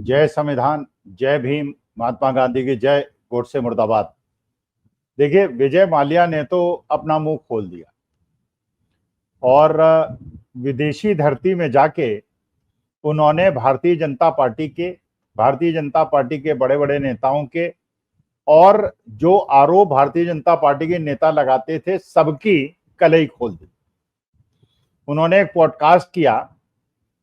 जय संविधान, जय भीम, महात्मा गांधी की जय, गोडसे मुर्दाबाद। देखिए, विजय माल्या ने तो अपना मुंह खोल दिया और विदेशी धरती में जाके उन्होंने भारतीय जनता पार्टी के बड़े बड़े नेताओं के और जो आरोप भारतीय जनता पार्टी के नेता लगाते थे सबकी कलई खोल दी। उन्होंने एक पॉडकास्ट किया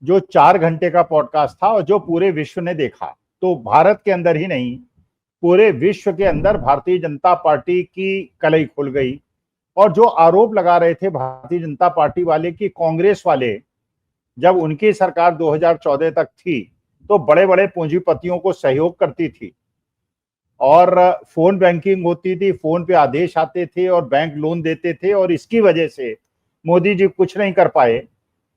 जो 4 घंटे का पॉडकास्ट था और जो पूरे विश्व ने देखा। तो भारत के अंदर ही नहीं, पूरे विश्व के अंदर भारतीय जनता पार्टी की कलई खुल गई। और जो आरोप लगा रहे थे भारतीय जनता पार्टी वाले कि कांग्रेस वाले जब उनकी सरकार 2014 तक थी तो बड़े बड़े पूंजीपतियों को सहयोग करती थी और फोन बैंकिंग होती थी, फोन पे आदेश आते थे और बैंक लोन देते थे, और इसकी वजह से मोदी जी कुछ नहीं कर पाए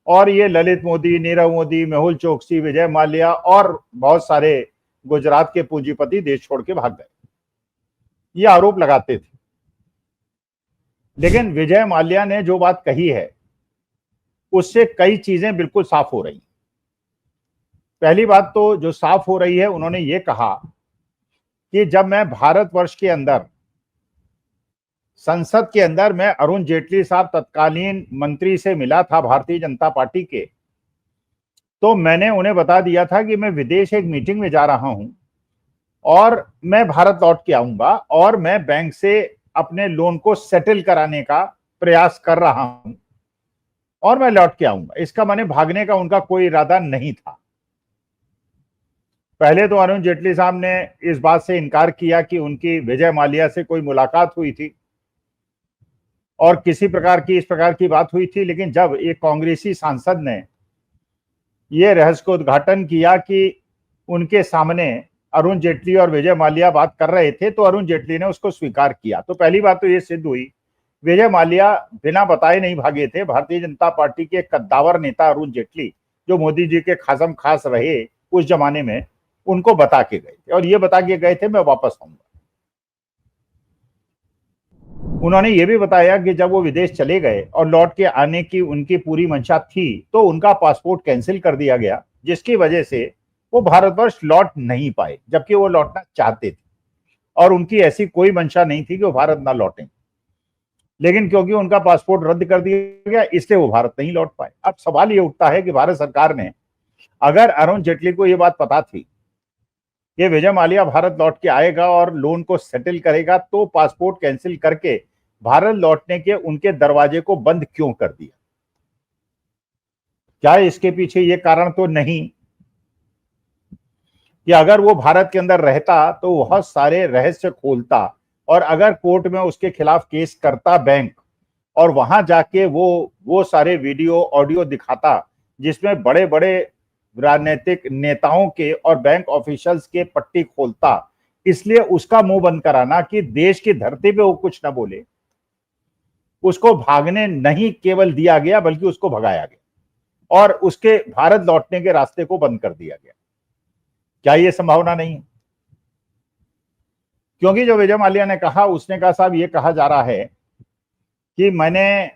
और ये ललित मोदी, नीरव मोदी, मेहुल चोकसी, विजय माल्या और बहुत सारे गुजरात के पूंजीपति देश छोड़ के भाग गए। ये आरोप लगाते थे। लेकिन विजय माल्या ने जो बात कही है उससे कई चीजें बिल्कुल साफ हो रही। पहली बात तो जो साफ हो रही है, उन्होंने ये कहा कि जब मैं भारतवर्ष के अंदर संसद के अंदर मैं अरुण जेटली साहब तत्कालीन मंत्री से मिला था भारतीय जनता पार्टी के, तो मैंने उन्हें बता दिया था कि मैं विदेश एक मीटिंग में जा रहा हूं और मैं भारत लौट के आऊंगा और मैं बैंक से अपने लोन को सेटल कराने का प्रयास कर रहा हूं और मैं लौट के आऊंगा। इसका माने भागने का उनका कोई इरादा नहीं था। पहले तो अरुण जेटली साहब ने इस बात से इनकार किया कि उनकी विजय माल्या से कोई मुलाकात हुई थी और किसी प्रकार की इस प्रकार की बात हुई थी। लेकिन जब एक कांग्रेसी सांसद ने यह रहस्य को उद्घाटन किया कि उनके सामने अरुण जेटली और विजय माल्या बात कर रहे थे, तो अरुण जेटली ने उसको स्वीकार किया। तो पहली बात तो यह सिद्ध हुई, विजय माल्या बिना बताए नहीं भागे थे। भारतीय जनता पार्टी के कद्दावर नेता अरुण जेटली, जो मोदी जी के खासम खास रहे उस जमाने में, उनको बता के गए थे और ये बता के गए थे मैं वापस आऊंगा। उन्होंने ये भी बताया कि जब वो विदेश चले गए और लौट के आने की उनकी पूरी मंशा थी तो उनका पासपोर्ट कैंसिल कर दिया गया, जिसकी वजह से वो भारतवर्ष लौट नहीं पाए, जबकि वो लौटना चाहते थे और उनकी ऐसी कोई मंशा नहीं थी कि वो भारत ना लौटें। लेकिन क्योंकि उनका पासपोर्ट रद्द कर दिया गया, इसलिए वो भारत नहीं लौट पाए। अब सवाल ये उठता है कि भारत सरकार ने, अगर अरुण जेटली को ये बात पता थी कि विजय माल्या भारत लौट के आएगा और लोन को सेटल करेगा, तो पासपोर्ट कैंसिल करके भारत लौटने के उनके दरवाजे को बंद क्यों कर दिया? क्या इसके पीछे ये कारण तो नहीं कि अगर वो भारत के अंदर रहता तो बहुत सारे रहस्य खोलता और अगर कोर्ट में उसके खिलाफ केस करता बैंक, और वहां जाके वो सारे वीडियो ऑडियो दिखाता जिसमें बड़े बड़े राजनीतिक नेताओं के और बैंक ऑफिशियल्स के पट्टी खोलता, इसलिए उसका मुंह बंद कराना कि देश की धरती पे वो कुछ ना बोले, उसको भागने नहीं केवल दिया गया बल्कि उसको भगाया गया और उसके भारत लौटने के रास्ते को बंद कर दिया गया। क्या ये संभावना नहीं है? क्योंकि जो विजय माल्या ने कहा, उसने कहा साहब ये कहा जा रहा है कि मैंने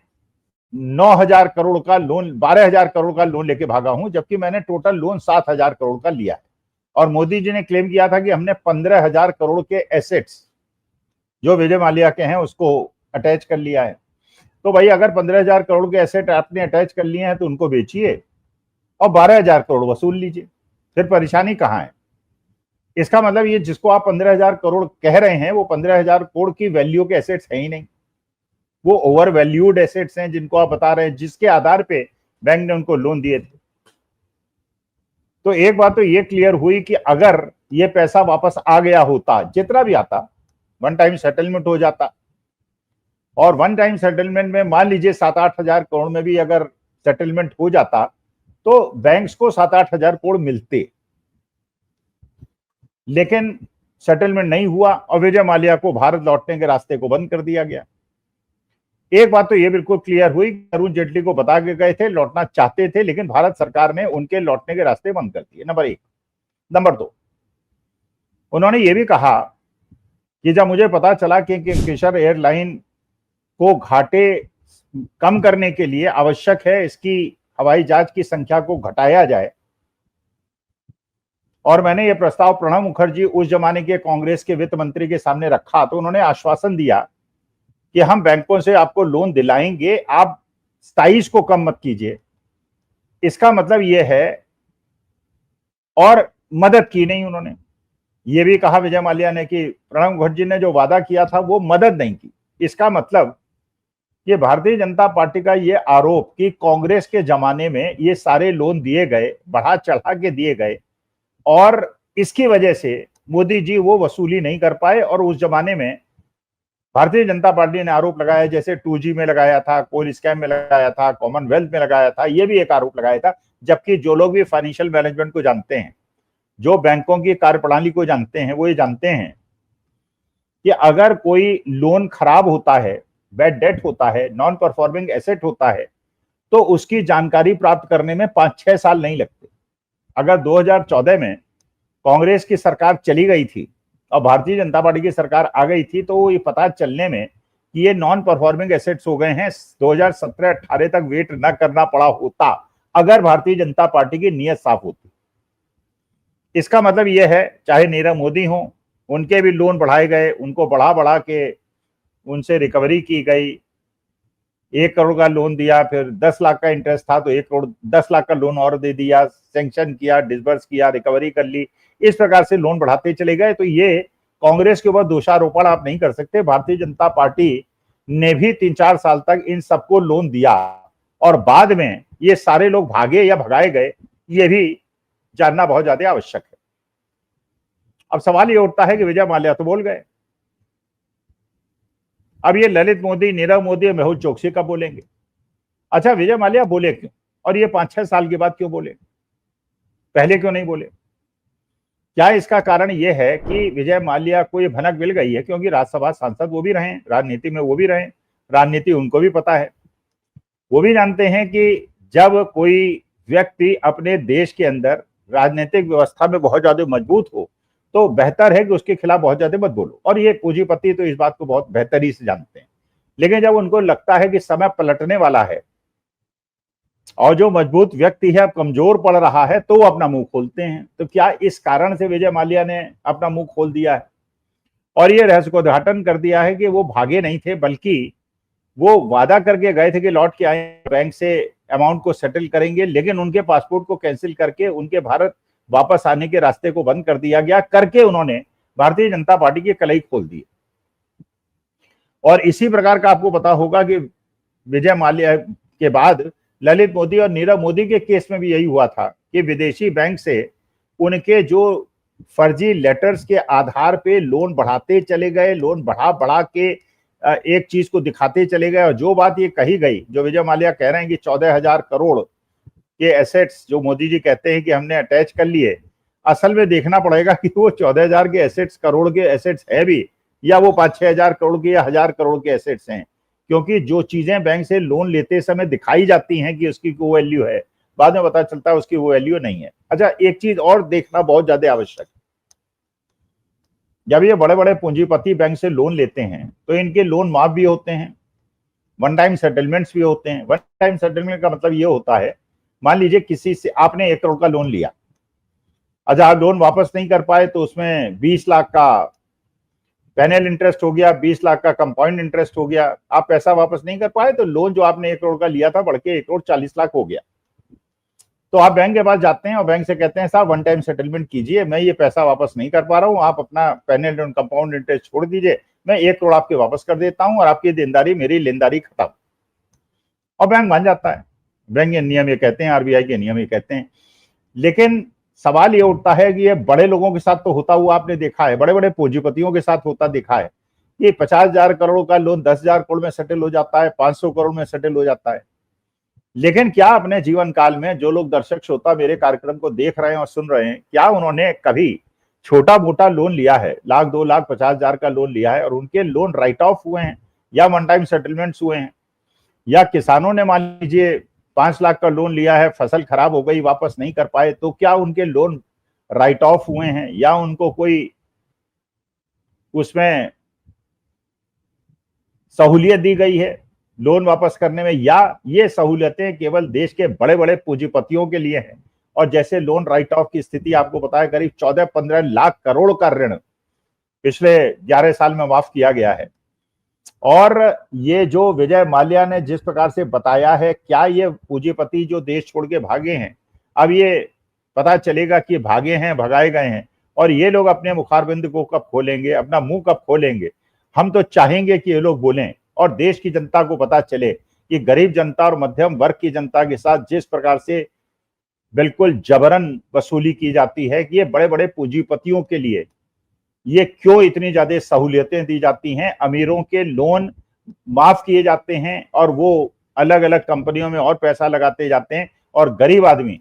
9,000 करोड़ का लोन, 12,000 करोड़ का लोन लेके भागा हूं, जबकि मैंने टोटल लोन 7,000 करोड़ का लिया है। और मोदी जी ने क्लेम किया था कि हमने 15,000 करोड़ के एसेट्स जो विजय माल्या के हैं उसको अटैच कर लिया है। तो भाई अगर 15,000 करोड़ के एसेट आपने अटैच कर लिए हैं तो उनको बेचिए और 12,000 करोड़ वसूल लीजिए, फिर परेशानी कहां है? इसका मतलब ये जिसको आप 15,000 करोड़ कह रहे हैं वो 15,000 करोड़ की वैल्यू के एसेट्स है ही नहीं, वो ओवर वैल्यूड एसेट्स हैं जिनको आप बता रहे हैं, जिसके आधार पे बैंक ने उनको लोन दिए थे। तो एक बात तो ये क्लियर हुई कि अगर ये पैसा वापस आ गया होता, जितना भी आता, वन टाइम सेटलमेंट हो जाता, और वन टाइम सेटलमेंट में मान लीजिए 7-8 हजार करोड़ में भी अगर सेटलमेंट हो जाता तो बैंक्स को 7-8 हजार करोड़ मिलते। लेकिन सेटलमेंट नहीं हुआ और विजय माल्या को भारत लौटने के रास्ते को बंद कर दिया गया। एक बात तो ये बिल्कुल क्लियर हुई, अरुण जेटली को बता के गए थे, लौटना चाहते थे, लेकिन भारत सरकार ने उनके लौटने के रास्ते बंद कर दिए, नंबर 1। नंबर 2, उन्होंने ये भी कहा कि जब मुझे पता चला कि किंगफिशर एयरलाइन को घाटे कम करने के लिए आवश्यक है इसकी हवाई जहाज की संख्या को घटाया जाए और मैंने ये प्रस्ताव प्रणब मुखर्जी उस जमाने के कांग्रेस के वित्त मंत्री के सामने रखा, तो उन्होंने आश्वासन दिया कि हम बैंकों से आपको लोन दिलाएंगे, आप 27 को कम मत कीजिए। इसका मतलब यह है, और मदद की नहीं उन्होंने। ये भी कहा विजय माल्या ने कि प्रणब मुखर्जी ने जो वादा किया था वो मदद नहीं की। इसका मतलब ये भारतीय जनता पार्टी का ये आरोप कि कांग्रेस के जमाने में ये सारे लोन दिए गए, बढ़ा चढ़ा के दिए गए, और इसकी वजह से मोदी जी वो वसूली नहीं कर पाए। और उस जमाने में भारतीय जनता पार्टी ने आरोप लगाया, जैसे 2G में लगाया था, कोल स्कैम में लगाया था, कॉमनवेल्थ में लगाया था, ये भी एक आरोप लगाया था। जबकि जो लोग भी फाइनेंशियल मैनेजमेंट को जानते हैं, जो बैंकों की कार्यप्रणाली को जानते हैं, वो ये जानते हैं कि अगर कोई लोन खराब होता है, बैड डेट होता है, नॉन परफॉर्मिंग एसेट होता है, तो उसकी जानकारी प्राप्त करने में 5-6 साल नहीं लगते। अगर 2014 में कांग्रेस की सरकार चली गई थी और भारतीय जनता पार्टी की सरकार आ गई थी, तो ये पता चलने में कि ये नॉन परफॉर्मिंग एसेट्स हो गए हैं, 2017-18 तक वेट न करना पड़ा होता, अगर भारतीय जनता पार्टी की नीयत साफ होती। इसका मतलब यह है, चाहे नीरव मोदी हो, उनके भी लोन बढ़ाए गए, उनको बढ़ा बढ़ा के उनसे रिकवरी की गई। 1 करोड़ का लोन दिया, फिर 10 लाख का इंटरेस्ट था तो 1 करोड़ 10 लाख का लोन और दे दिया, सैंक्शन किया, डिसबर्स किया, रिकवरी कर ली। इस प्रकार से लोन बढ़ाते चले गए। तो ये कांग्रेस के ऊपर दोषारोपण आप नहीं कर सकते। भारतीय जनता पार्टी ने भी 3-4 साल तक इन सबको लोन दिया और बाद में ये सारे लोग भागे या भगाए गए, ये भी जानना बहुत ज्यादा आवश्यक है। अब सवाल ये उठता है कि विजय माल्या तो बोल गए, अब ये ललित मोदी, नीरव मोदी और मेहुल चोकसी का बोलेंगे। अच्छा, विजय माल्या बोले क्यों, और ये 5-6 साल के बाद क्यों बोले, पहले क्यों नहीं बोले? क्या इसका कारण यह है कि विजय माल्या को ये भनक मिल गई है, क्योंकि राज्यसभा सांसद वो भी रहे, राजनीति में वो भी रहे, राजनीति उनको भी पता है। वो भी जानते हैं कि जब कोई व्यक्ति अपने देश के अंदर राजनीतिक व्यवस्था में बहुत ज्यादा मजबूत हो, तो बेहतर है कि उसके खिलाफ बहुत ज्यादा मत बोलो। और ये पूंजीपति तो इस बात को बहुत बेहतरी से जानते हैं। लेकिन जब उनको लगता है कि समय पलटने वाला है और जो मजबूत व्यक्ति है अब कमजोर पड़ रहा है, तो वो अपना मुंह खोलते हैं। तो क्या इस कारण से विजय माल्या ने अपना मुंह खोल दिया है और ये रहस्य को उद्घाटन कर दिया है कि वो भागे नहीं थे, बल्कि वो वादा करके गए थे कि लौट के आए, बैंक से अमाउंट को सेटल करेंगे, लेकिन उनके पासपोर्ट को कैंसिल करके उनके भारत वापस आने के रास्ते को बंद कर दिया गया। करके उन्होंने भारतीय जनता पार्टी की कलई खोल दी। और इसी प्रकार का आपको पता होगा कि विजय माल्या के बाद ललित मोदी और नीरव मोदी के केस में भी यही हुआ था कि विदेशी बैंक से उनके जो फर्जी लेटर्स के आधार पे लोन बढ़ाते चले गए, लोन बढ़ा बढ़ा के एक चीज को दिखाते चले गए। और जो बात ये कही गई, जो विजय माल्या कह रहे हैं कि 14,000 करोड़ के एसेट्स जो मोदी जी कहते हैं कि हमने अटैच कर लिए, असल में देखना पड़ेगा कि वो 14,000 के एसेट्स, करोड़ के एसेट्स है भी, या वो 5-6 हजार करोड़ के या 1,000 करोड़ के एसेट्स हैं। क्योंकि जो चीजें बैंक से लोन लेते समय दिखाई जाती हैं कि उसकी वो वैल्यू है, बाद में पता चलता है उसकी वो वैल्यू नहीं है। अच्छा, एक चीज और देखना बहुत ज्यादा आवश्यक है, जब ये बड़े बड़े पूंजीपति बैंक से लोन लेते हैं तो इनके लोन माफ भी होते हैं, वन टाइम सेटलमेंट्स भी होते हैं। वन टाइम सेटलमेंट का मतलब ये होता है, मान लीजिए किसी से आपने 1 करोड़ का लोन लिया, अच्छा आप लोन वापस नहीं कर पाए तो उसमें 20 लाख का पैनल इंटरेस्ट हो गया, 20 लाख का कंपाउंड इंटरेस्ट हो गया। आप पैसा वापस नहीं कर पाए तो लोन जो आपने 1 करोड़ का लिया था बढ़ के 1 करोड़ 40 लाख हो गया। तो आप बैंक के पास जाते हैं और बैंक से कहते हैं साहब वन टाइम सेटलमेंट कीजिए, मैं ये पैसा वापस नहीं कर पा रहा हूँ, आप अपना पैनल और कंपाउंड इंटरेस्ट छोड़ दीजिए, मैं 1 करोड़ आपके वापस कर देता हूँ और आपकी देनदारी, मेरी लेनदारी खत्म। और बैंक मान जाता है। बैंक के नियम ये कहते हैं, आरबीआई के नियम ये कहते हैं। लेकिन सवाल ये उठता है कि ये बड़े लोगों के साथ तो होता हुआ आपने देखा है, बड़े बड़े पूंजीपतियों के साथ होता देखा है। ये 50,000 करोड़ का लोन 10,000 करोड़ में सेटल हो जाता है, 500 करोड़ में सेटल हो जाता है। लेकिन क्या अपने जीवन काल में जो लोग दर्शक श्रोता मेरे कार्यक्रम को देख रहे हैं और सुन रहे हैं, क्या उन्होंने कभी छोटा मोटा लोन लिया है, 1 लाख 2 लाख 50,000 का लोन लिया है और उनके लोन राइट ऑफ हुए हैं या वन टाइम सेटलमेंट्स हुए हैं? या किसानों ने मान लीजिए 5 लाख का लोन लिया है, फसल खराब हो गई, वापस नहीं कर पाए, तो क्या उनके लोन राइट ऑफ हुए हैं या उनको कोई उसमें सहूलियत दी गई है लोन वापस करने में, या ये सहूलियतें केवल देश के बड़े बड़े पूंजीपतियों के लिए हैं और जैसे लोन राइट ऑफ की स्थिति आपको पता है, करीब 14-15 लाख करोड़ का ऋण पिछले 11 साल में माफ किया गया है। और ये जो विजय माल्या ने जिस प्रकार से बताया है, क्या ये पूंजीपति जो देश छोड़ के भागे हैं, अब ये पता चलेगा कि भागे हैं, भगाए गए हैं, और ये लोग अपने मुखारबिंद को कब खोलेंगे, अपना मुंह कब खोलेंगे। हम तो चाहेंगे कि ये लोग बोलें और देश की जनता को पता चले कि गरीब जनता और मध्यम वर्ग की जनता के साथ जिस प्रकार से बिल्कुल जबरन वसूली की जाती है, कि ये बड़े बड़े पूंजीपतियों के लिए ये क्यों इतनी ज्यादा सहूलियतें दी जाती हैं, अमीरों के लोन माफ किए जाते हैं और वो अलग अलग कंपनियों में और पैसा लगाते जाते हैं, और गरीब आदमी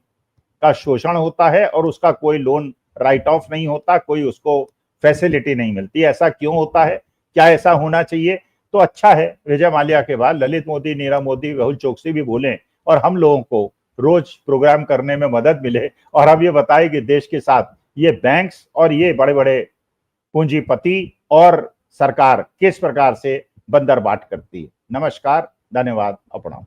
का शोषण होता है और उसका कोई लोन राइट ऑफ नहीं होता, कोई उसको फैसिलिटी नहीं मिलती। ऐसा क्यों होता है, क्या ऐसा होना चाहिए? तो अच्छा है विजय माल्या के बाद ललित मोदी, नीरव मोदी, मेहुल चोकसी भी बोले और हम लोगों को रोज प्रोग्राम करने में मदद मिले, और अब ये बताए कि देश के साथ ये बैंक्स और ये बड़े बड़े पूंजीपति और सरकार किस प्रकार से बंदरबाट करती है। नमस्कार, धन्यवाद, प्रणाम।